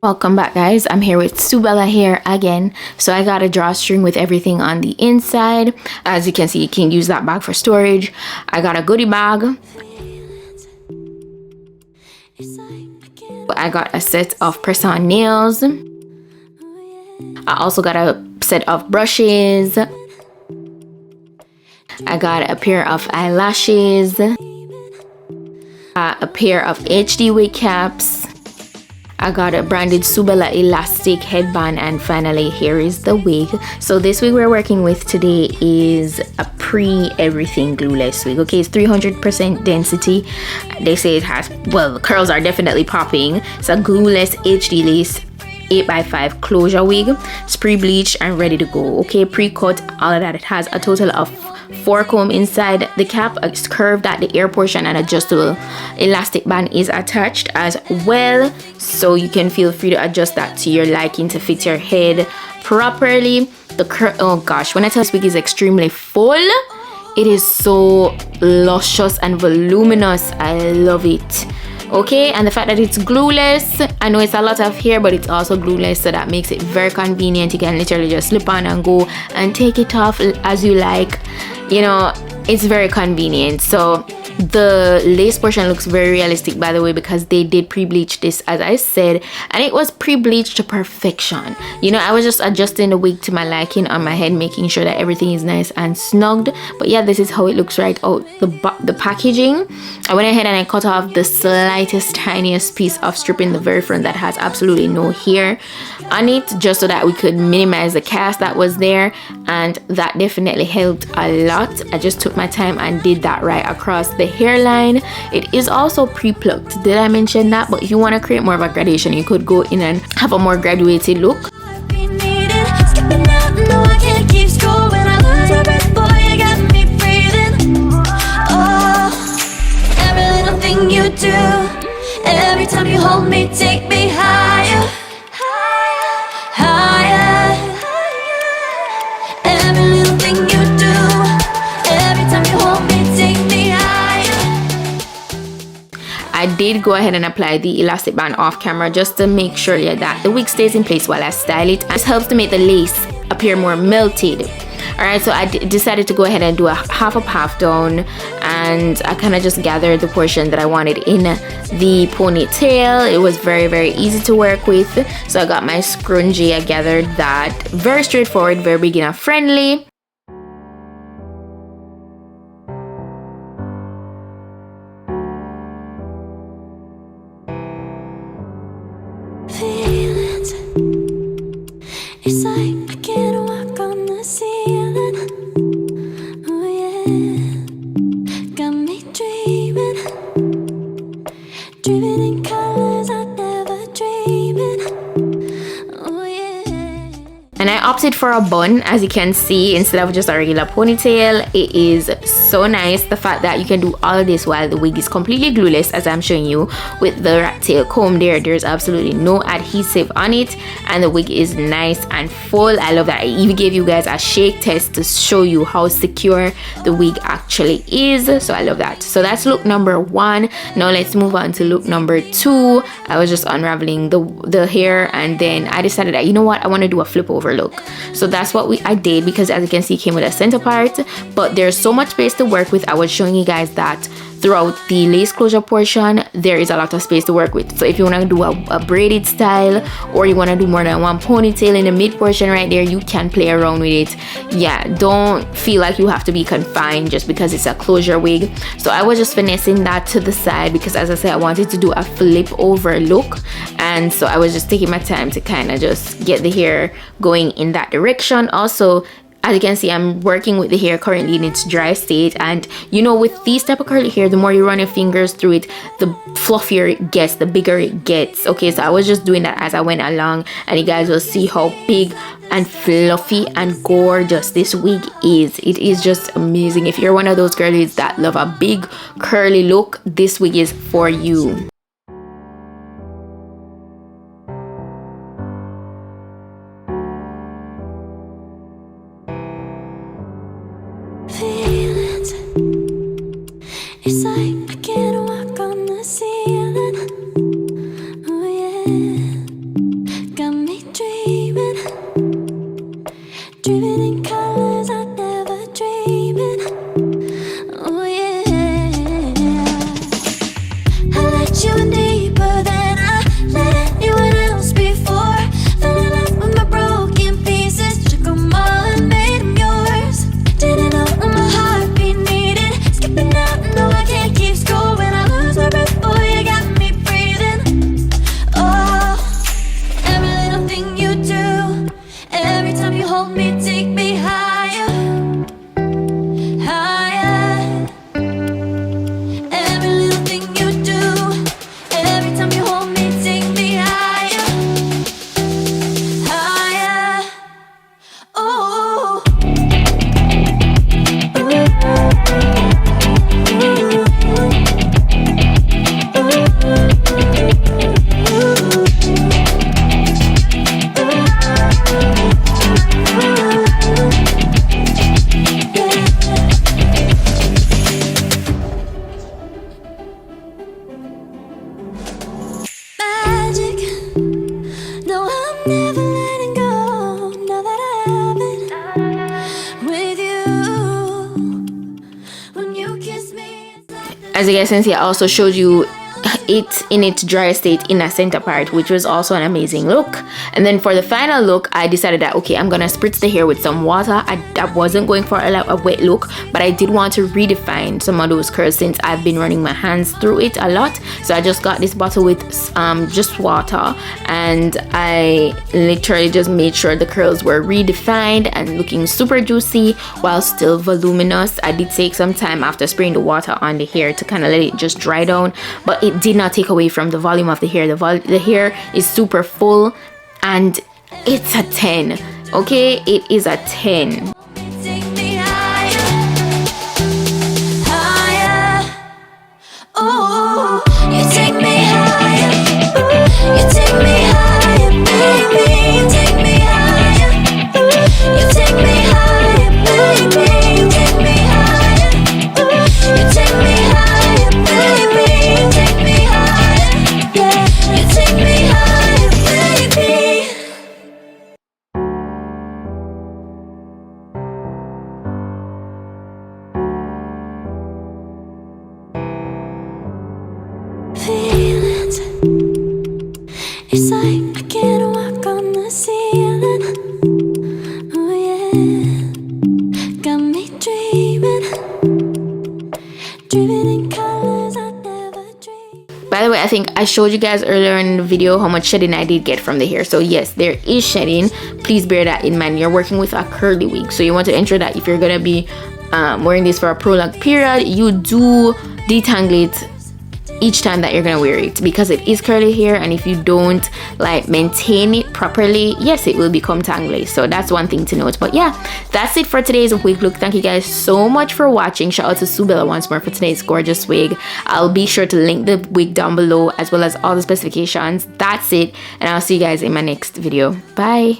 Welcome back, guys. I'm here with Subella here again. So I got a drawstring with everything on the inside. As you can see, you can use that bag for storage. I got a goodie bag. I got a set of press-on nails. I also got a set of brushes. I got a pair of eyelashes. A pair of HD wig caps. I got a branded Subella elastic headband, and finally here is the wig. So this wig we're working with today is a pre-everything glueless wig. Okay, it's 300% density. They say it has, well, the curls are definitely popping. It's a glueless HD lace 8x5 closure wig. It's pre-bleached and ready to go. Okay, pre-cut, all of that. It has a total of 4 comb inside. The cap is curved at the ear portion, and adjustable elastic band is attached as well, so you can feel free to adjust that to your liking to fit your head properly. Oh gosh, when I tell this wig is extremely full, it is so luscious and voluminous. I love it. Okay, and the fact that it's glueless, I know it's a lot of hair, but it's also glueless, so that makes it very convenient. You can literally just slip on and go and take it off as you like. You know, it's very convenient. So the lace portion looks very realistic, by the way, because they did pre-bleach this, as I said, and it was pre-bleached to perfection. You know, I was just adjusting the wig to my liking on my head, making sure that everything is nice and snugged. But yeah, this is how it looks right out the packaging. I went ahead and I cut off the slightest tiniest piece of strip in the very front that has absolutely no hair on it, just so that we could minimize the cast that was there, and that definitely helped a lot. I just took my time and did that right across the hairline. It is also pre-plucked, did I mention that? But if you want to create more of a gradation, you could go in and have a more graduated look. You do every time you hold me, take me higher, higher, higher. Every little thing you do, every time you hold me, take me higher. I did go ahead and apply the elastic band off camera just to make sure that the wig stays in place while I style it. This helps to make the lace appear more melted. Alright, so I decided to go ahead and do a half up, half down, and I kind of just gathered the portion that I wanted in the ponytail. It was very, very easy to work with. So I got my scrunchie, I gathered that. Very straightforward, very beginner friendly. Feelings, it's like I can't walk on the ceiling. Oh yeah, got me dreaming, dreaming in colors I never dreamed. Oh yeah. And I opted for a bun, as you can see, instead of just a regular ponytail. It is so nice, the fact that you can do all of this while the wig is completely glueless, as I'm showing you with the rat tail comb there. There's absolutely no adhesive on it, and the wig is nice and full. I love that. I even gave you guys a shake test to show you how secure the wig actually is, so I love that. So that's look number 1. Now let's move on to look number 2. I was just unraveling the hair, and then I decided that, you know what, I want to do a flip over look. So that's what I did, because as you can see, it came with a center part, but there's so much space to work with. I was showing you guys that throughout the lace closure portion there is a lot of space to work with. So if you want to do a braided style, or you want to do more than one ponytail in the mid portion right there, you can play around with it. Yeah, don't feel like you have to be confined just because it's a closure wig. So I was just finessing that to the side, because as I said, I wanted to do a flip over look, and so I was just taking my time to kind of just get the hair going in that direction. Also, as you can see, I'm working with the hair currently in its dry state, and you know, with these type of curly hair, the more you run your fingers through it, the fluffier it gets, the bigger it gets. Okay, so I was just doing that as I went along, and you guys will see how big and fluffy and gorgeous this wig is. It is just amazing. If you're one of those girlies that love a big curly look, this wig is for you. Feelings, it's like I can't walk on the ceiling. Oh yeah, As you guys can see, I also showed you it in its dry state in a center part, which was also an amazing look. And then for the final look, I decided that okay, I'm gonna spritz the hair with some water. I wasn't going for a wet look, but I did want to redefine some of those curls since I've been running my hands through it a lot. So I just got this bottle with just water, and I literally just made sure the curls were redefined and looking super juicy while still voluminous. I did take some time after spraying the water on the hair to kind of let it just dry down, but it did not take away from the volume of the hair. The hair is super full, and it's a 10. Okay, it is a 10. Take me higher, higher. Oh, you take me higher. You take me higher, baby. You take me higher. You take me higher, baby. You take me higher. You take me higher, baby. You take me higher. Yeah, you take me higher, baby. Feelings, it's like I can't walk on the ceiling. Oh yeah, got me dreaming, dreaming in colors I never dreamed. By the way, I think I showed you guys earlier in the video how much shedding I did get from the hair. So yes, there is shedding. Please bear that in mind. You're working with a curly wig, so you want to ensure that if you're gonna be wearing this for a prolonged period, you do detangle it each time that you're gonna wear it, because it is curly hair, and if you don't like maintain it properly, yes, it will become tangly. So that's one thing to note. But yeah, that's it for today's wig look. Thank you guys so much for watching. Shout out to Subella once more for today's gorgeous wig. I'll be sure to link the wig down below as well as all the specifications. That's it, and I'll see you guys in my next video. Bye.